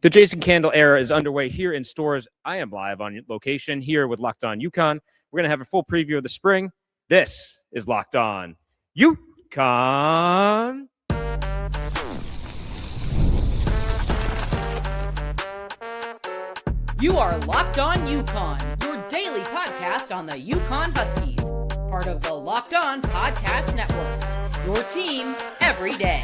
The Jason Candle era is underway here in Storrs. I am live on location here with Locked On UConn. We're going to have a full preview of the spring. This is Locked On UConn. You are Locked On UConn, your daily podcast on the UConn Huskies, part of the Locked On Podcast Network, your team every day.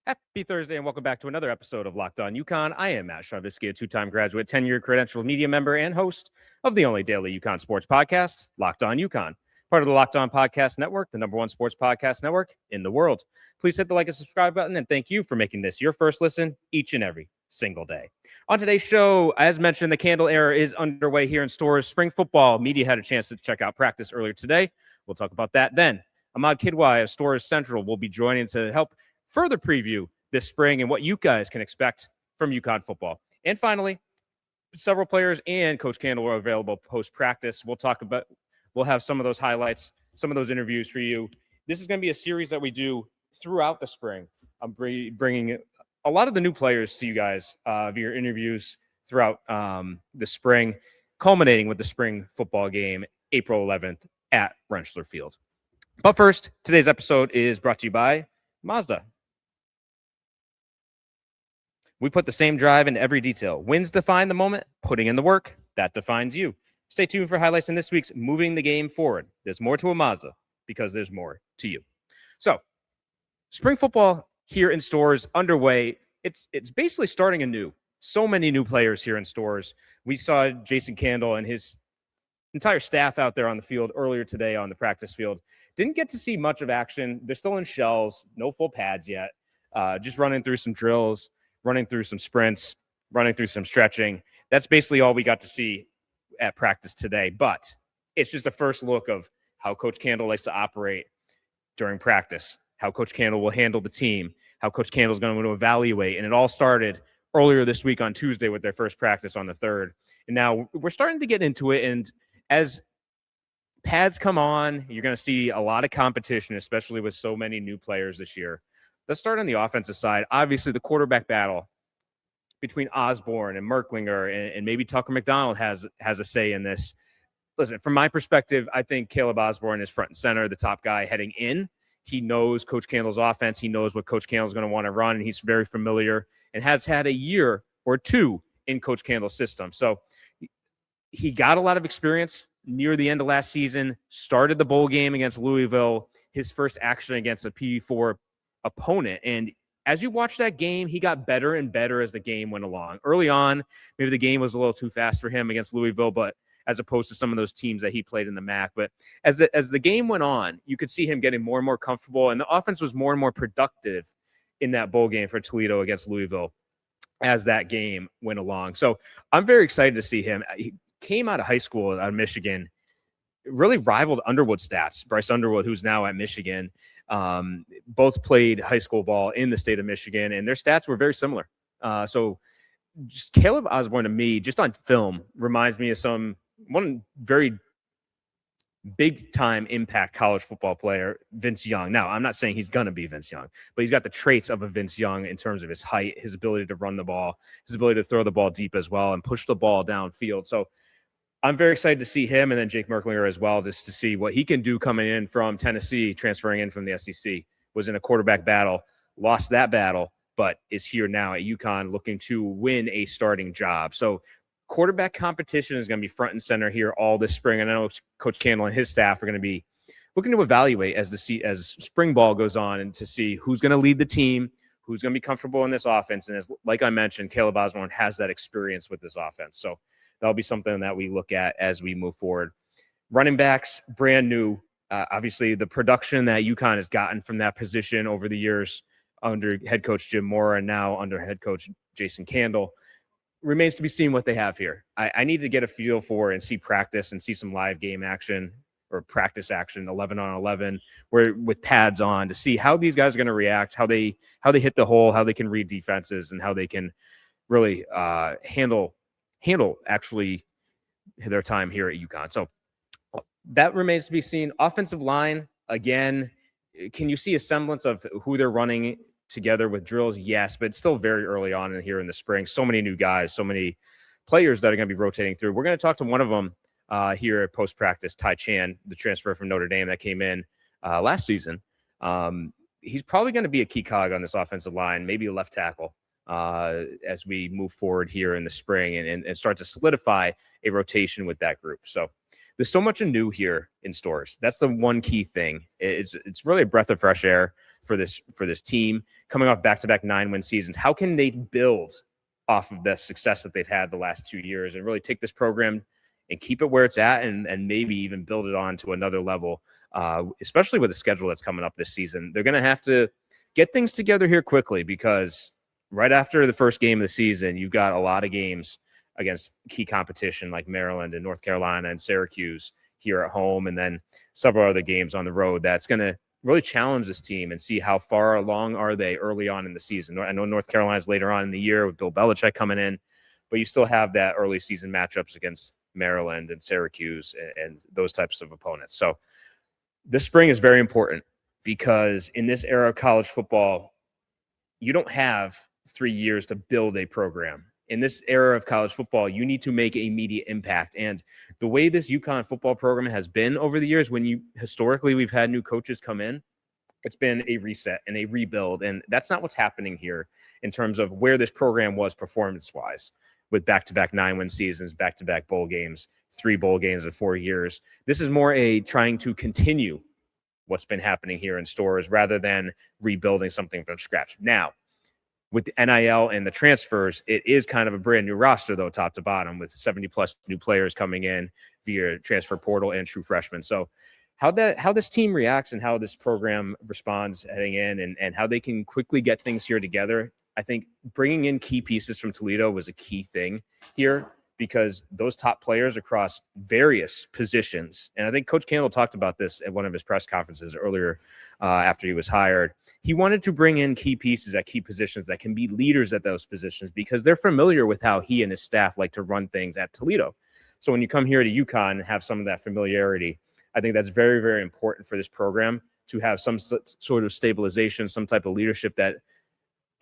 Happy Thursday and welcome back to another episode of Locked On UConn. I am Matt Shavisky, a two-time graduate, 10-year credentialed media member and host of the only daily UConn sports podcast, Locked On UConn, part of the Locked On Podcast Network, the number one sports podcast network in the world. Please hit the like and subscribe button, and thank you for making this your first listen each and every single day. On today's show, as mentioned, the Candle era is underway here in Storrs. Spring football media had a chance to check out practice earlier today. We'll talk about that then. Aman Kidwai of Storrs Central will be joining to help further preview this spring and what you guys can expect from UConn football. And finally, several players and Coach Candle are available post-practice. We'll have some of those highlights, some of those interviews for you. This is going to be a series that we do throughout the spring. I'm bringing a lot of the new players to you guys via interviews throughout the spring, culminating with the spring football game, April 11th at Rentschler Field. But first, today's episode is brought to you by Mazda. We put the same drive into every detail. Wins define the moment, putting in the work, that defines you. Stay tuned for highlights in this week's Moving the Game Forward. There's more to a Mazda because there's more to you. So, spring football here in Storrs underway. It's basically starting anew. So many new players here in Storrs. We saw Jason Candle and his entire staff out there on the field earlier today on the practice field. Didn't get to see much of action. They're still in shells, no full pads yet. Just running through some drills, running through some sprints, running through some stretching. That's basically all we got to see at practice today. But it's just a first look of how Coach Candle likes to operate during practice, how Coach Candle will handle the team, how Coach Candle is going to evaluate. And it all started earlier this week on Tuesday with their first practice on the 3rd. And now we're starting to get into it. And as pads come on, you're going to see a lot of competition, especially with so many new players this year. Let's start on the offensive side. Obviously, the quarterback battle between Osborne and Merklinger and maybe Tucker McDonald has a say in this. Listen, from my perspective, I think Kalieb Osborne is front and center, the top guy heading in. He knows Coach Candle's offense. He knows what Coach Candle's going to want to run, and he's very familiar and has had a year or two in Coach Candle's system. So he got a lot of experience near the end of last season, started the bowl game against Louisville, his first action against a P4 opponent. And as you watch that game, he got better and better as the game went along. Early on, maybe the game was a little too fast for him against Louisville, but as opposed to some of those teams that he played in the MAC. But as the game went on, you could see him getting more and more comfortable, and the offense was more and more productive in that bowl game for Toledo against Louisville as that game went along. So I'm very excited to see him. He came out of high school out of Michigan, really rivaled Underwood's stats. Bryce Underwood, who's now at Michigan, both played high school ball in the state of Michigan, and their stats were very similar. So just Kalieb Osborne to me, just on film, reminds me of one very big time impact college football player, Vince Young. Now, I'm not saying he's going to be Vince Young, but he's got the traits of a Vince Young in terms of his height, his ability to run the ball, his ability to throw the ball deep as well and push the ball downfield. So I'm very excited to see him and then Jake Merklinger as well, just to see what he can do coming in from Tennessee, transferring in from the SEC, was in a quarterback battle, lost that battle, but is here now at UConn looking to win a starting job. So quarterback competition is going to be front and center here all this spring. And I know Coach Candle and his staff are going to be looking to evaluate as spring ball goes on and to see who's going to lead the team, who's going to be comfortable in this offense. And like I mentioned, Kalieb Osborne has that experience with this offense. So that'll be something that we look at as we move forward. Running backs, brand new. Obviously, the production that UConn has gotten from that position over the years under head coach Jim Mora and now under head coach Jason Candle remains to be seen what they have here. I need to get a feel for and see practice and see some live game action or practice action, 11 on 11, where with pads on, to see how these guys are going to react, how they hit the hole, how they can read defenses, and how they can really handle actually their time here at UConn. So that remains to be seen. Offensive line, again, can you see a semblance of who they're running together with drills? Yes, but it's still very early on in here in the spring. So many new guys, so many players that are going to be rotating through. We're going to talk to one of them here at post-practice, Ty Chan, the transfer from Notre Dame that came in last season. He's probably going to be a key cog on this offensive line, maybe a left tackle as we move forward here in the spring and start to solidify a rotation with that group. So there's so much new here in Storrs. That's the one key thing. It's really a breath of fresh air for this team coming off back-to-back 9-win seasons. How can they build off of the success that they've had the last 2 years and really take this program and keep it where it's at and maybe even build it on to another level, especially with the schedule that's coming up this season? They're going to have to get things together here quickly because right after the first game of the season, you've got a lot of games against key competition like Maryland and North Carolina and Syracuse here at home, and then several other games on the road. That's going to really challenge this team and see how far along are they early on in the season. I know North Carolina's later on in the year with Bill Belichick coming in, but you still have that early season matchups against Maryland and Syracuse and those types of opponents. So this spring is very important because in this era of college football, you don't have 3 years to build a program. In this era of college football, you need to make an immediate impact. And the way this UConn football program has been over the years, historically we've had new coaches come in, it's been a reset and a rebuild. And that's not what's happening here in terms of where this program was performance-wise with back-to-back 9-win seasons, back-to-back bowl games, 3 bowl games in 4 years. This is more a trying to continue what's been happening here in Storrs rather than rebuilding something from scratch. Now, with the NIL and the transfers, it is kind of a brand new roster, though, top to bottom, with 70-plus new players coming in via transfer portal and true freshmen. So how this team reacts and how this program responds heading in and how they can quickly get things here together, I think bringing in key pieces from Toledo was a key thing here because those top players across various positions, and I think Coach Campbell talked about this at one of his press conferences earlier after he was hired. He wanted to bring in key pieces at key positions that can be leaders at those positions because they're familiar with how he and his staff like to run things at Toledo. So when you come here to UConn and have some of that familiarity, I think that's very, very important for this program to have some sort of stabilization, some type of leadership that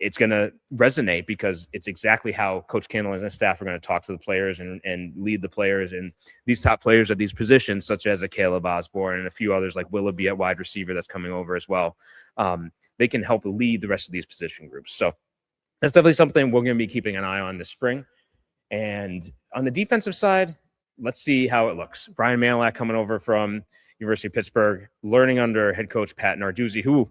it's going to resonate because it's exactly how Coach Campbell and his staff are going to talk to the players and lead the players. And these top players at these positions, such as a Kalieb, Osborne, and a few others like Willoughby at wide receiver that's coming over as well, they can help lead the rest of these position groups. So that's definitely something we're going to be keeping an eye on this spring. And on the defensive side, let's see how it looks. Ryan Manilak coming over from University of Pittsburgh, learning under head coach Pat Narduzzi, who,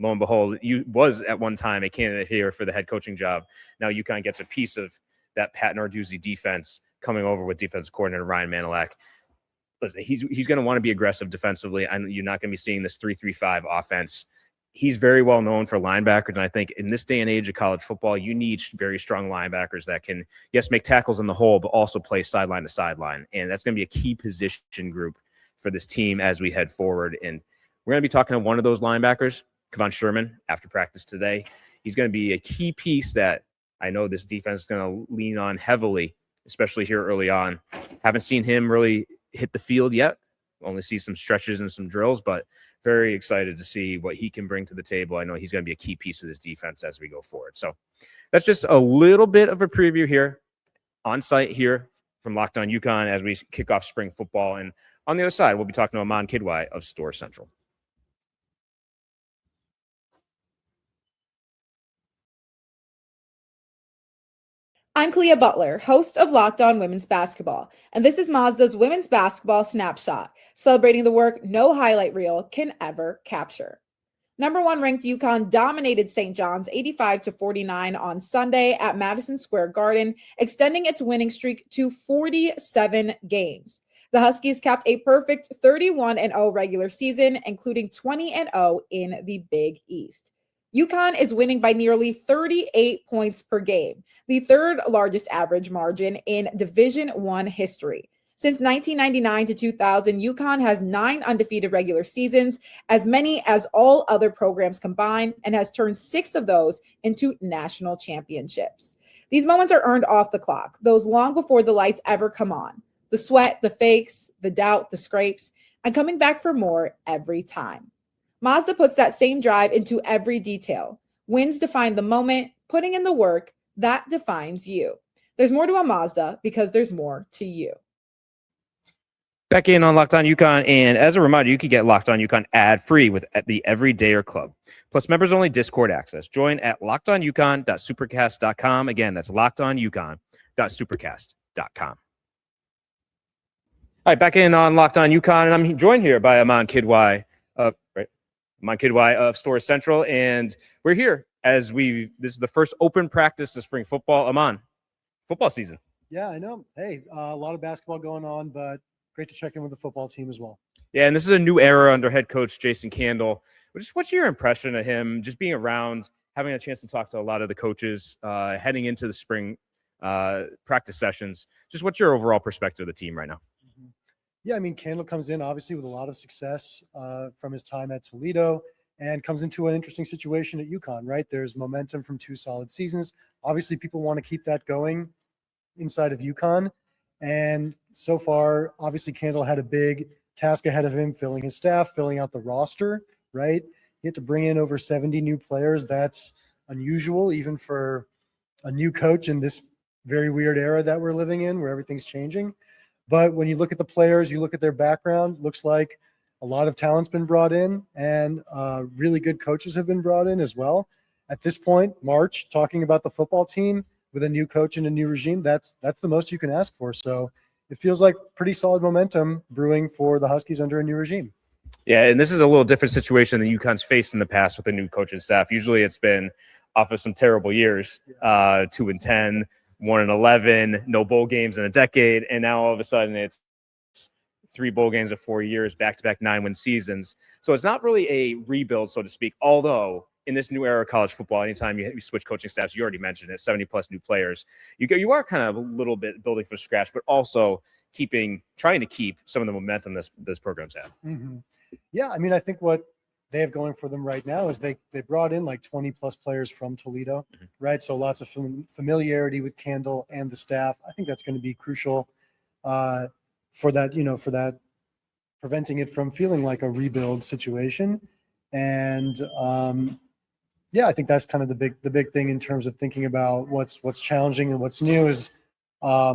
lo and behold, was at one time a candidate here for the head coaching job. Now UConn gets a piece of that Pat Narduzzi defense coming over with defensive coordinator Ryan Manilak. Listen, he's going to want to be aggressive defensively. You're not going to be seeing this 3-3-5 offense. He's very well known for linebackers, and I think in this day and age of college football, you need very strong linebackers that can, yes, make tackles in the hole, but also play sideline to sideline. And that's going to be a key position group for this team as we head forward. And we're going to be talking to one of those linebackers, Kevon Sherman, after practice today. He's going to be a key piece that I know this defense is going to lean on heavily, especially here early on. Haven't seen him really hit the field yet. Only see some stretches and some drills, but very excited to see what he can bring to the table. I know he's going to be a key piece of this defense as we go forward. So that's just a little bit of a preview here on site here from Locked On UConn as we kick off spring football. And on the other side, we'll be talking to Aman Kidwai of Storrs Central. I'm Kalieb Butler, host of Locked On Women's Basketball, and this is Mazda's Women's Basketball Snapshot, celebrating the work no highlight reel can ever capture. Number 1 ranked UConn dominated St. John's 85-49 on Sunday at Madison Square Garden, extending its winning streak to 47 games. The Huskies capped a perfect 31-0 regular season, including 20-0 in the Big East. UConn is winning by nearly 38 points per game, the third largest average margin in Division I history. Since 1999 to 2000, UConn has 9 undefeated regular seasons, as many as all other programs combined, and has turned 6 of those into national championships. These moments are earned off the clock, those long before the lights ever come on. The sweat, the fakes, the doubt, the scrapes, and coming back for more every time. Mazda puts that same drive into every detail. Wins define the moment, putting in the work, that defines you. There's more to a Mazda because there's more to you. Back in on Locked On UConn, and as a reminder, you can get Locked On UConn ad-free with the Everydayer Club, plus members-only Discord access. Join at lockedonucon.supercast.com. Again, that's lockedonucon.supercast.com. All right, back in on Locked On UConn, and I'm joined here by Aman Kidwai, Aman Kidwai of Storrs Central, and we're here as this is the first open practice of spring football. Aman, football season. Yeah, I know. Hey, a lot of basketball going on, but great to check in with the football team as well. Yeah, and this is a new era under head coach Jason Candle. What's your impression of him, just being around, having a chance to talk to a lot of the coaches heading into the spring practice sessions? Just what's your overall perspective of the team right now? Yeah, I mean, Candle comes in obviously with a lot of success from his time at Toledo and comes into an interesting situation at UConn, right? There's momentum from 2 solid seasons. Obviously, people want to keep that going inside of UConn. And so far, obviously, Candle had a big task ahead of him, filling his staff, filling out the roster, right? He had to bring in over 70 new players. That's unusual, even for a new coach in this very weird era that we're living in, where everything's changing. But when you look at the players, you look at their background, looks like a lot of talent's been brought in, and really good coaches have been brought in as well. At this point, March, talking about the football team with a new coach and a new regime, that's the most you can ask for. So it feels like pretty solid momentum brewing for the Huskies under a new regime. Yeah, and this is a little different situation than UConn's faced in the past with a new coaching staff. Usually it's been off of some terrible years, 2-10, 1-11, no bowl games in a decade, and now all of a sudden it's 3 bowl games in 4 years, back-to-back 9-win seasons. So it's not really a rebuild, so to speak, although in this new era of college football, anytime you switch coaching staffs, you already mentioned it, 70-plus new players, you are kind of a little bit building from scratch, but also trying to keep some of the momentum this program's had. Mm-hmm. Yeah, I mean, I think what they have going for them right now is they brought in like 20-plus players from Toledo, right? So lots of familiarity with Candle and the staff. I think that's going to be crucial for that, preventing it from feeling like a rebuild situation. And I think that's kind of the big thing in terms of thinking about what's challenging and what's new is at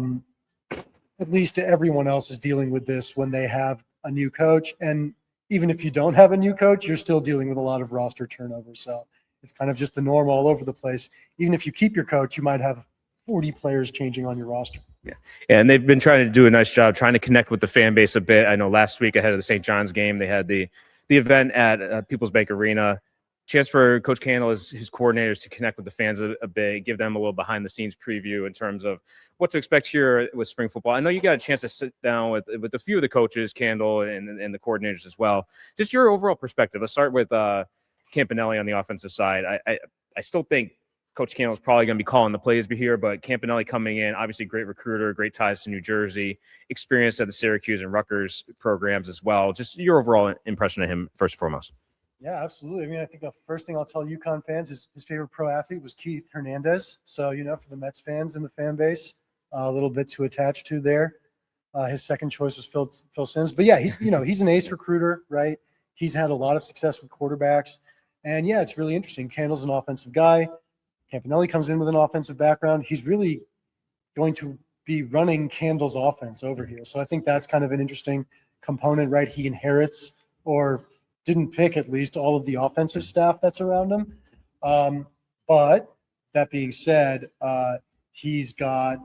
least everyone else is dealing with this when they have a new coach. And even if you don't have a new coach, you're still dealing with a lot of roster turnover. So it's kind of just the norm all over the place. Even if you keep your coach, you might have 40 players changing on your roster. Yeah, and they've been trying to do a nice job trying to connect with the fan base a bit. I know last week ahead of the St. John's game, they had the event at People's Bank Arena. Chance for Coach Candle, his coordinators, to connect with the fans a bit, give them a little behind-the-scenes preview in terms of what to expect here with spring football. I know you got a chance to sit down with a few of the coaches, Candle, and the coordinators as well. Just your overall perspective. Let's start with Campanelli on the offensive side. I still think Coach Candle is probably going to be calling the plays here, but Campanelli coming in, obviously great recruiter, great ties to New Jersey, experienced at the Syracuse and Rutgers programs as well. Just your overall impression of him, first and foremost. Yeah, absolutely. I mean, I think the first thing I'll tell UConn fans is his favorite pro athlete was Keith Hernandez. So, for the Mets fans in the fan base, a little bit to attach to there. His second choice was Phil Simms. But yeah, he's an ace recruiter, right? He's had a lot of success with quarterbacks. And yeah, it's really interesting. Candle's an offensive guy. Campanelli comes in with an offensive background. He's really going to be running Candle's offense over here. So I think that's kind of an interesting component, right? He inherits or didn't pick at least all of the offensive staff that's around him. But that being said, he's got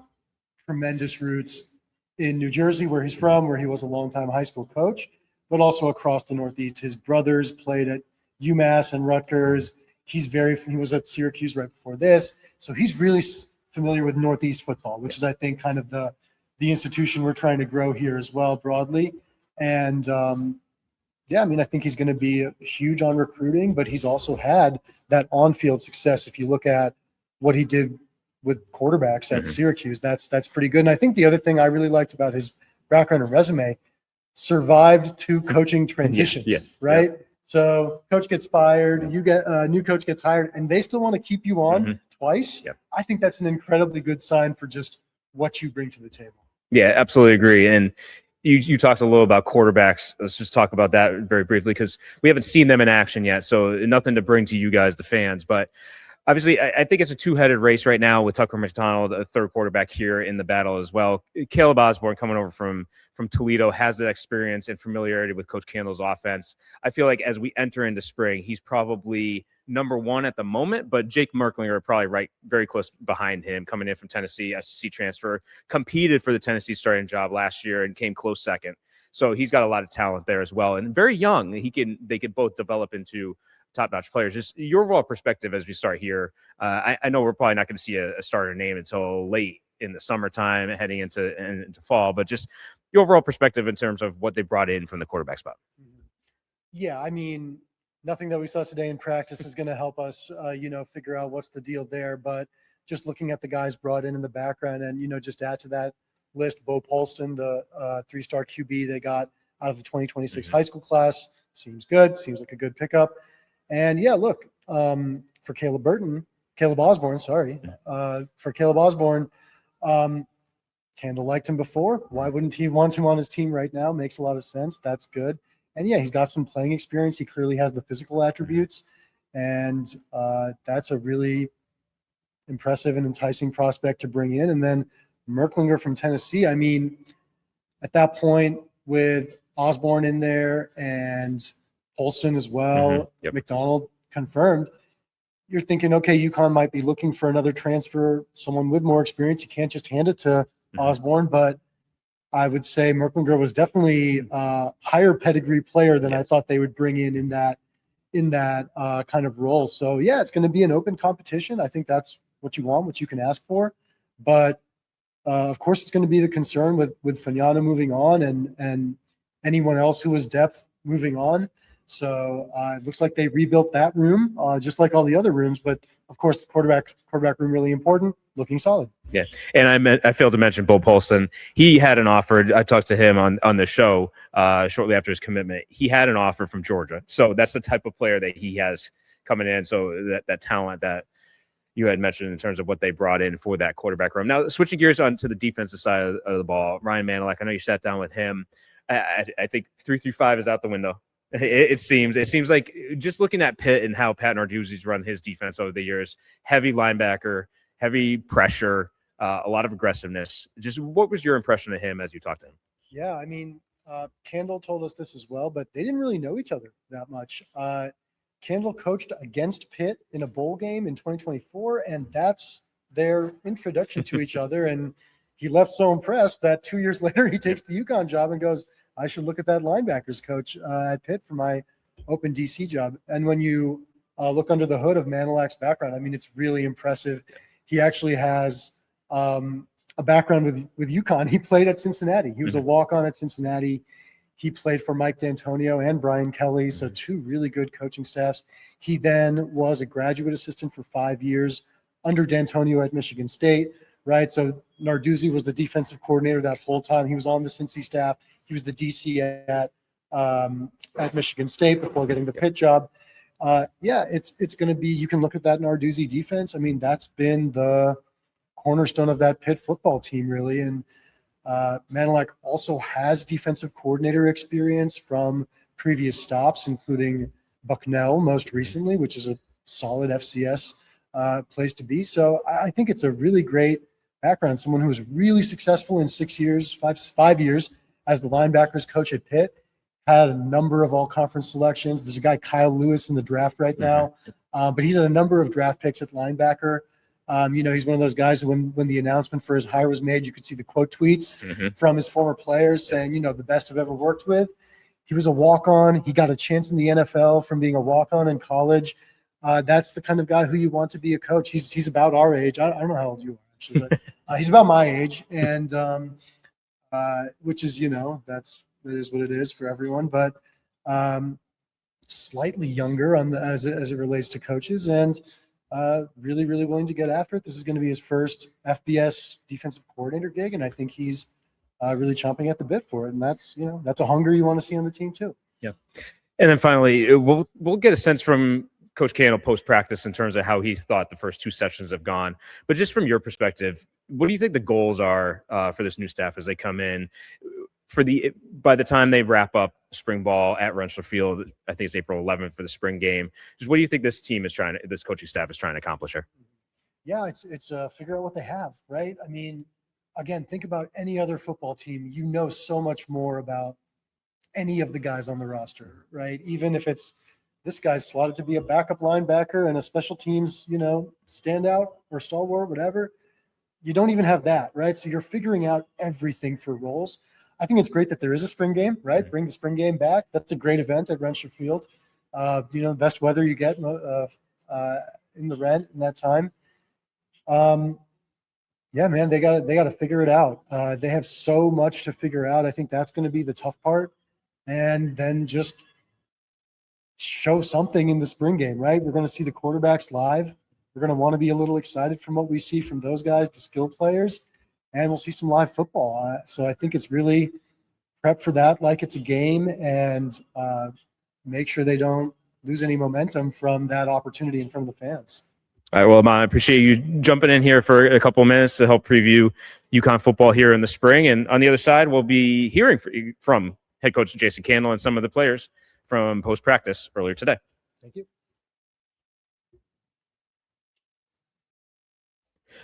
tremendous roots in New Jersey, where he's from, where he was a longtime high school coach, but also across the Northeast. His brothers played at UMass and Rutgers. He was at Syracuse right before this. So he's really familiar with Northeast football, which is, I think, kind of the institution we're trying to grow here as well broadly. And I think he's going to be huge on recruiting, but he's also had that on-field success. If you look at what he did with quarterbacks at Syracuse, that's pretty good. And I think the other thing I really liked about his background and resume, survived 2 coaching transitions, right? Yeah. So coach gets fired, you get a new coach gets hired, and they still want to keep you on twice. Yep. I think that's an incredibly good sign for just what you bring to the table. Yeah, absolutely agree. And you talked a little about quarterbacks. Let's just talk about that very briefly because we haven't seen them in action yet. So nothing to bring to you guys, the fans. But obviously, I think it's a two-headed race right now with Tucker McDonald, a third quarterback here in the battle as well. Kalieb Osborne coming over from Toledo has that experience and familiarity with Coach Candle's offense. I feel like as we enter into spring, he's probably number one at the moment, but Jake Merklinger probably very close behind him, coming in from Tennessee, SEC transfer, competed for the Tennessee starting job last year and came close second. So he's got a lot of talent there as well, and very young. They can both develop into top-notch players. Just your overall perspective as we start here. I know we're probably not going to see a starter name until late in the summertime, heading into fall, but just your overall perspective in terms of what they brought in from the quarterback spot. Yeah, I mean, nothing that we saw today in practice is going to help us, figure out what's the deal there. But just looking at the guys brought in the background and, just add to that list, Bo Polston, the 3-star QB they got out of the 2026 high school class. Seems good. Seems like a good pickup. And yeah, look, for Kalieb Osborne, Candle liked him before. Why wouldn't he want him on his team right now? Makes a lot of sense. That's good. And yeah, he's got some playing experience. He clearly has the physical attributes. And that's a really impressive and enticing prospect to bring in. And then Merklinger from Tennessee. I mean, at that point with Osborne in there and Polston as well, McDonald confirmed, you're thinking, okay, UConn might be looking for another transfer, someone with more experience. You can't just hand it to Osborne, but I would say Merklinger was definitely a higher pedigree player than I thought they would bring in that kind of role. So yeah, it's going to be an open competition. I think that's what you want, what you can ask for. But of course, it's going to be the concern with Fagnano moving on and anyone else who was depth moving on. So it looks like they rebuilt that room, just like all the other rooms. But of course, the quarterback room really important, looking solid. Yeah, and I failed to mention Bo Polston. He had an offer. I talked to him on the show shortly after his commitment. He had an offer from Georgia, so that's the type of player that he has coming in. So that talent that you had mentioned in terms of what they brought in for that quarterback room. Now, switching gears on to the defensive side of the ball, Ryan Manilak, I know you sat down with him. I think 3-5 is out the window. It seems like just looking at Pitt and how Pat Narduzzi's run his defense over the years, heavy linebacker, heavy pressure, a lot of aggressiveness. Just what was your impression of him as you talked to him? Yeah, I mean, Candle told us this as well, but they didn't really know each other that much. Candle coached against Pitt in a bowl game in 2024, and that's their introduction to each other. And he left so impressed that 2 years later he takes the UConn job and goes, I should look at that linebackers coach at Pitt for my open DC job. And when you look under the hood of Manilak's background, I mean, it's really impressive. He actually has a background with UConn. He played at Cincinnati. He was a walk-on at Cincinnati. He played for Mike D'Antonio and Brian Kelly, so two really good coaching staffs. He then was a graduate assistant for 5 years under D'Antonio at Michigan State, right? So Narduzzi was the defensive coordinator that whole time. He was on the Cincy staff. He was the DC at Michigan State before getting the Pitt job. Yeah, it's going to be, you can look at that Narduzzi defense. I mean, that's been the cornerstone of that Pitt football team, really. And Manilak also has defensive coordinator experience from previous stops, including Bucknell most recently, which is a solid FCS place to be. So I think it's a really great background. Someone who was really successful in 6 years, five years as the linebackers coach at Pitt, had a number of all-conference selections. There's a guy, Kyle Lewis, in the draft right now, but he's had a number of draft picks at linebacker. He's one of those guys who when the announcement for his hire was made, you could see the quote tweets from his former players saying, the best I've ever worked with. He was a walk-on. He got a chance in the NFL from being a walk-on in college. That's the kind of guy who you want to be a coach. He's about our age. I don't know how old you are, actually, but he's about my age, and which is, that is what it is for everyone, but slightly younger as it relates to coaches, and really, really willing to get after it. This is going to be his first FBS defensive coordinator gig, and I think he's really chomping at the bit for it. And that's a hunger you want to see on the team too. Yeah. And then finally, we'll get a sense from Coach Candle post-practice in terms of how he thought the first two sessions have gone. But just from your perspective, what do you think the goals are for this new staff as they come in? by the time they wrap up spring ball at Rensselaer Field, I think it's April 11th for the spring game. Just what do you think this coaching staff is trying to accomplish here? Yeah, it's figure out what they have, right? I mean, again, think about any other football team. You know so much more about any of the guys on the roster, right? Even if it's this guy's slotted to be a backup linebacker and a special teams, standout or stalwart, whatever. You don't even have that, right? So you're figuring out everything for roles. I think it's great that there is a spring game, right? Mm-hmm. Bring the spring game back. That's a great event at Rensselaer Field. The best weather you get in the rent in that time. Yeah, man, they got to figure it out. They have so much to figure out. I think that's going to be the tough part. And then just show something in the spring game, right? We're going to see the quarterbacks live. We're going to want to be a little excited from what we see from those guys, the skill players, and we'll see some live football. So I think it's really prep for that like it's a game and make sure they don't lose any momentum from that opportunity in front of the fans. All right, well, Aman, I appreciate you jumping in here for a couple of minutes to help preview UConn football here in the spring. And on the other side, we'll be hearing from head coach Jason Candle and some of the players from post-practice earlier today. Thank you.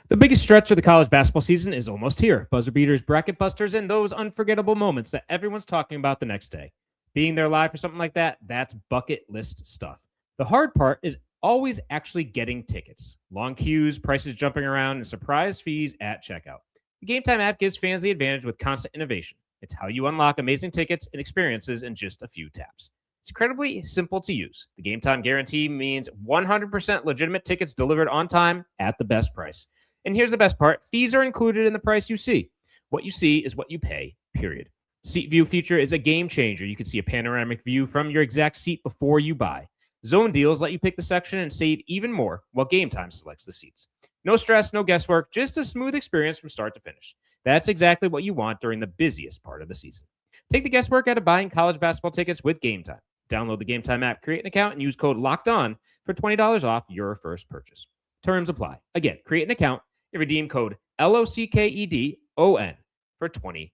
The biggest stretch of the college basketball season is almost here. Buzzer beaters, bracket busters, and those unforgettable moments that everyone's talking about the next day. Being there live for something like that, that's bucket list stuff. The hard part is always actually getting tickets. Long queues, prices jumping around, and surprise fees at checkout. The Game Time app gives fans the advantage with constant innovation. It's how you unlock amazing tickets and experiences in just a few taps. It's incredibly simple to use. The Game Time guarantee means 100% legitimate tickets delivered on time at the best price. And here's the best part. Fees are included in the price you see. What you see is what you pay, period. Seat View feature is a game changer. You can see a panoramic view from your exact seat before you buy. Zone deals let you pick the section and save even more while Game Time selects the seats. No stress, no guesswork, just a smooth experience from start to finish. That's exactly what you want during the busiest part of the season. Take the guesswork out of buying college basketball tickets with Game Time. Download the Game Time app, create an account, and use code LOCKEDON for $20 off your first purchase. Terms apply. Again, create an account and redeem code LOCKEDON for $20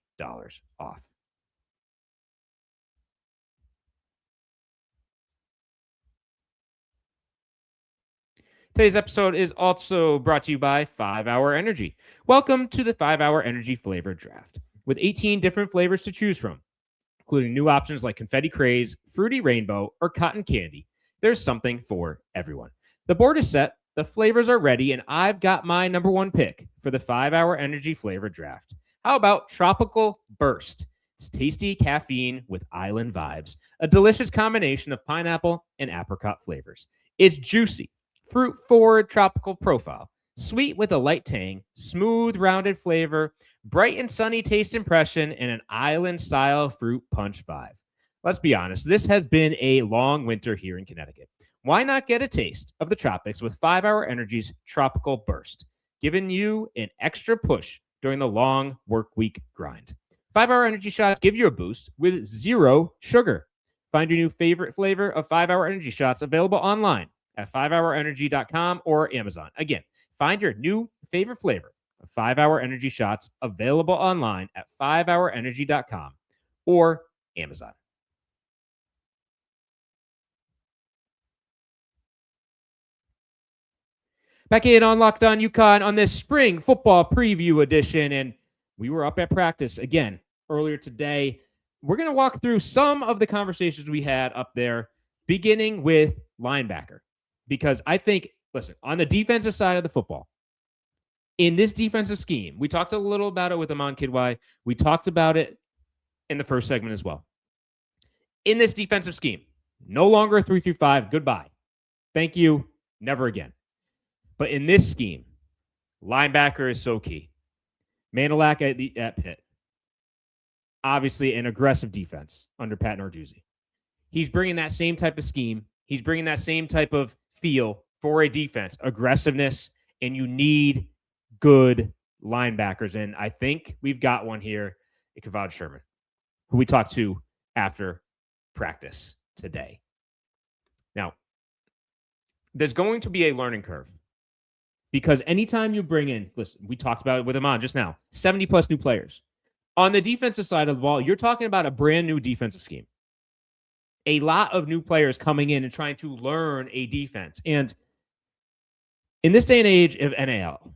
off. Today's episode is also brought to you by 5 Hour Energy. Welcome to the 5 Hour Energy Flavor Draft. With 18 different flavors to choose from, including new options like Confetti Craze, Fruity Rainbow, or Cotton Candy, there's something for everyone. The board is set, the flavors are ready, and I've got my number one pick for the 5 Hour Energy Flavor Draft. How about Tropical Burst? It's tasty caffeine with island vibes, a delicious combination of pineapple and apricot flavors. It's juicy, fruit-forward tropical profile, sweet with a light tang, smooth, rounded flavor, bright and sunny taste impression, and an island-style fruit punch vibe. Let's be honest, this has been a long winter here in Connecticut. Why not get a taste of the tropics with 5 Hour Energy's Tropical Burst, giving you an extra push during the long work week grind? 5 Hour Energy shots give you a boost with 0 sugar. Find your new favorite flavor of 5 Hour Energy shots available online at 5hourenergy.com or Amazon. Again, find your new favorite flavor of 5 Hour Energy shots available online at 5hourenergy.com or Amazon. Back in on Locked On UConn on this spring football preview edition, and we were up at practice again earlier today. We're going to walk through some of the conversations we had up there, beginning with linebacker. Because I think, listen, on the defensive side of the football, in this defensive scheme, we talked a little about it with Aman Kidwai. We talked about it in the first segment as well. In this defensive scheme, no longer 3-5, goodbye. Thank you, never again. But in this scheme, linebacker is so key. Manilak at Pitt. Obviously, an aggressive defense under Pat Narduzzi. He's bringing that same type of scheme. He's bringing that same type of feel for a defense, aggressiveness, and you need good linebackers. And I think we've got one here, Kavod Sherman, who we talked to after practice today. Now, there's going to be a learning curve because anytime you bring in, listen, we talked about it with Aman just now, 70 plus new players. On the defensive side of the ball, you're talking about a brand new defensive scheme. A lot of new players coming in and trying to learn a defense. And in this day and age of NAL,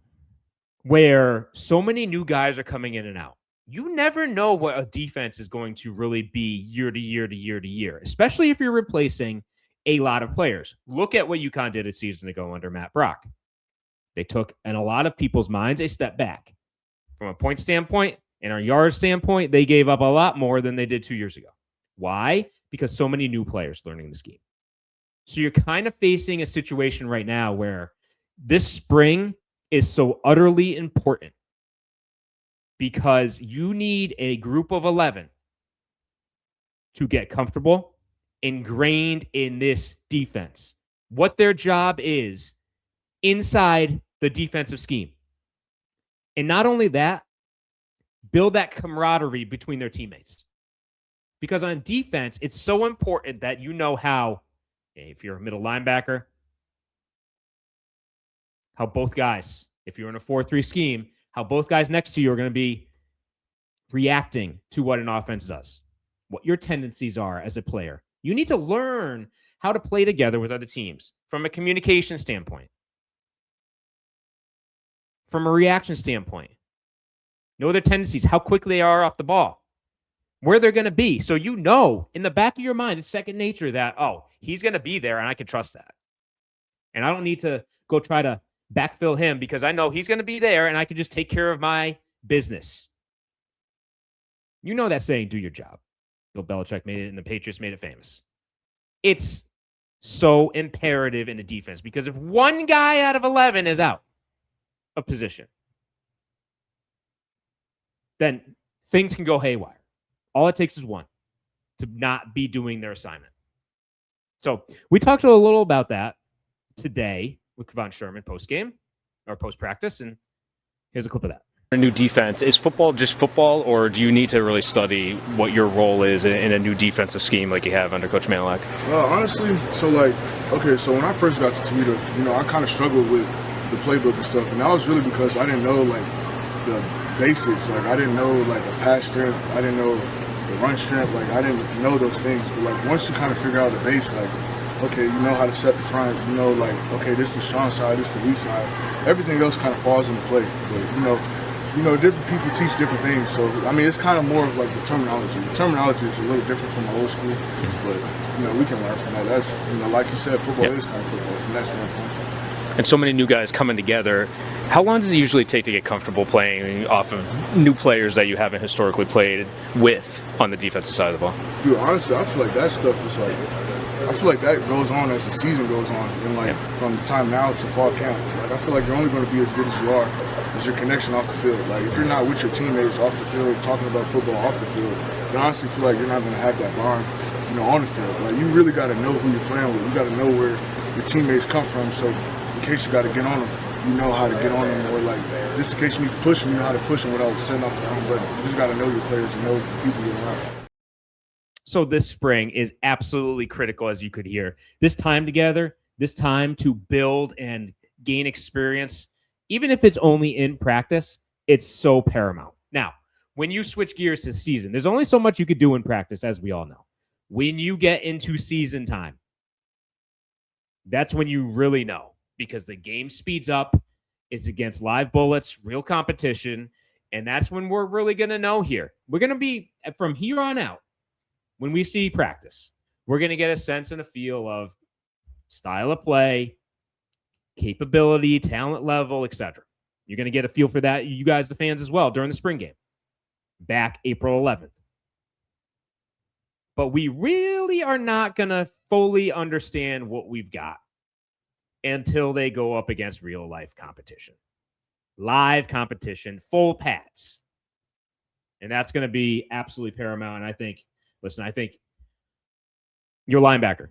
where so many new guys are coming in and out, you never know what a defense is going to really be year to year to year to year, especially if you're replacing a lot of players. Look at what UConn did a season ago under Matt Brock. They took, in a lot of people's minds, a step back. From a point standpoint and a yard standpoint, they gave up a lot more than they did 2 years ago. Why? Because so many new players learning the scheme. So you're kind of facing a situation right now where this spring is so utterly important because you need a group of 11 to get comfortable, ingrained in this defense, what their job is inside the defensive scheme. And not only that, build that camaraderie between their teammates. Because on defense, it's so important that you know how, if you're a middle linebacker, how both guys, if you're in a 4-3 scheme, how both guys next to you are going to be reacting to what an offense does, what your tendencies are as a player. You need to learn how to play together with other teams from a communication standpoint, from a reaction standpoint. Know their tendencies, how quickly they are off the ball, where they're going to be. So you know in the back of your mind, it's second nature that, oh, he's going to be there and I can trust that. And I don't need to go try to backfill him because I know he's going to be there and I can just take care of my business. You know that saying, do your job. Bill Belichick made it and the Patriots made it famous. It's so imperative in the defense because if one guy out of 11 is out of position, then things can go haywire. All it takes is one to not be doing their assignment. So we talked a little about that today with Von Sherman post-game or post-practice, and here's a clip of that. A new defense. Is football just football, or do you need to really study what your role is in a new defensive scheme like you have under Coach Manilak? Honestly, so when I first got to Toledo, I kind of struggled with the playbook and stuff, and that was really because I didn't know the basics. I didn't know a pass strength, I didn't know the run strength, I didn't know those things. But once you kind of figure out the base, okay, you know how to set the front, okay, this is the strong side, this is the weak side. Everything else kind of falls into play. But different people teach different things. So it's kind of more of the terminology. The terminology is a little different from the old school, but we can learn from that. That's like you said, football is kind of football from that standpoint. And so many new guys coming together. How long does it usually take to get comfortable playing off of new players that you haven't historically played with on the defensive side of the ball? Dude, honestly, I feel like that stuff is I feel like that goes on as the season goes on, and from the time now to fall camp. I feel like you're only going to be as good as you are as your connection off the field. If you're not with your teammates off the field, talking about football off the field, I honestly feel like you're not going to have that bond, on the field. You really got to know who you're playing with. You got to know where your teammates come from. So in case you got to get on them, you know how to get on them, or just in case you need to push them, you know how to push them without setting off the wrong button. You just got to know your players and know the people you're around. So this spring is absolutely critical, as you could hear. This time together, this time to build and gain experience, even if it's only in practice, it's so paramount. Now, when you switch gears to season, there's only so much you could do in practice, as we all know. When you get into season time, that's when you really know, because the game speeds up. It's against live bullets, real competition, and that's when we're really going to know here. We're going to be, from here on out, when we see practice, we're going to get a sense and a feel of style of play, capability, talent level, etc. You're going to get a feel for that, you guys, the fans, as well, during the spring game, back April 11th. But we really are not going to fully understand what we've got until they go up against real-life competition. Live competition, full pads. And that's going to be absolutely paramount. And I think your linebacker,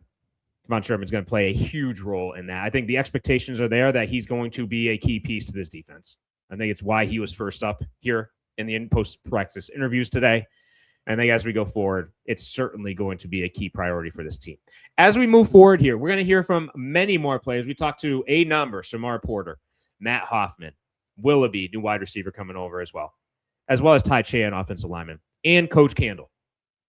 Von Sherman, is going to play a huge role in that. I think the expectations are there that he's going to be a key piece to this defense. I think it's why he was first up here in the post-practice interviews today. And I think as we go forward, it's certainly going to be a key priority for this team. As we move forward here, we're going to hear from many more players. We talked to a number, Shamar Porter, Matt Hoffman, Willoughby, new wide receiver coming over as well. as well as Ty Chan, offensive lineman, and Coach Candle.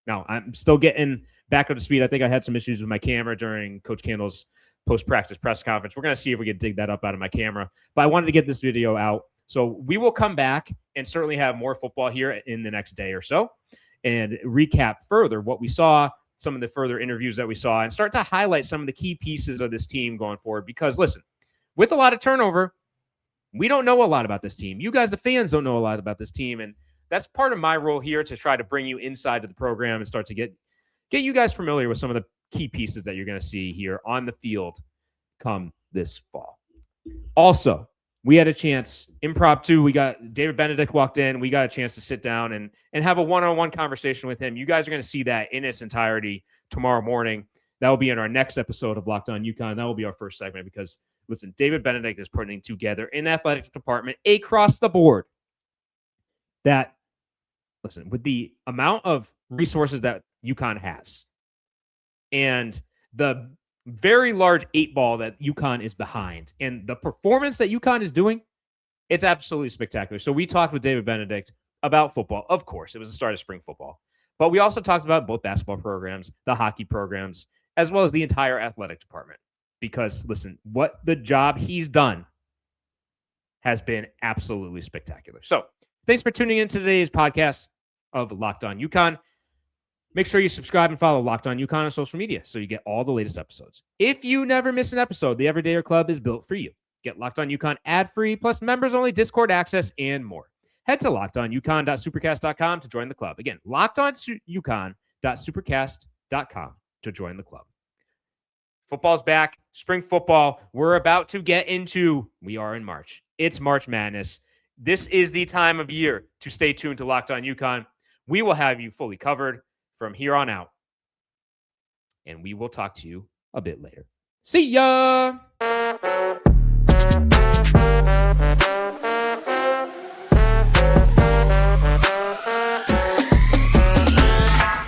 Now, I'm still getting back up to speed. I think I had some issues with my camera during Coach Candle's post-practice press conference. We're going to see if we can dig that up out of my camera. But I wanted to get this video out. So we will come back and certainly have more football here in the next day or so and recap further what we saw, some of the further interviews that we saw, and start to highlight some of the key pieces of this team going forward. Because, listen, with a lot of turnover, we don't know a lot about this team. You guys, the fans, don't know a lot about this team. And that's part of my role here, to try to bring you inside of the program and start to get you guys familiar with some of the key pieces that you're going to see here on the field come this fall. Also, we had a chance, impromptu, we got David Benedict walked in. We got a chance to sit down and have a one-on-one conversation with him. You guys are going to see that in its entirety tomorrow morning. That will be in our next episode of Locked On UConn. That will be our first segment because, listen, David Benedict is putting together an athletic department across the board that, listen, with the amount of resources that UConn has and the very large 8-ball that UConn is behind and the performance that UConn is doing, it's absolutely spectacular. So we talked with David Benedict about football. Of course, it was the start of spring football. But we also talked about both basketball programs, the hockey programs, as well as the entire athletic department. Because, listen, what the job he's done has been absolutely spectacular. So thanks for tuning in to today's podcast of Locked On UConn. Make sure you subscribe and follow Locked On UConn on social media so you get all the latest episodes. If you never miss an episode, the Everydayer Club is built for you. Get Locked On UConn ad-free, plus members-only Discord access and more. Head to lockedonucon.supercast.com to join the club. Again, lockedonucon.supercast.com to join the club. Football's back. Spring football. We're about to get into, we are in March. It's March Madness. This is the time of year to stay tuned to Locked On UConn. We will have you fully covered from here on out. And we will talk to you a bit later. See ya!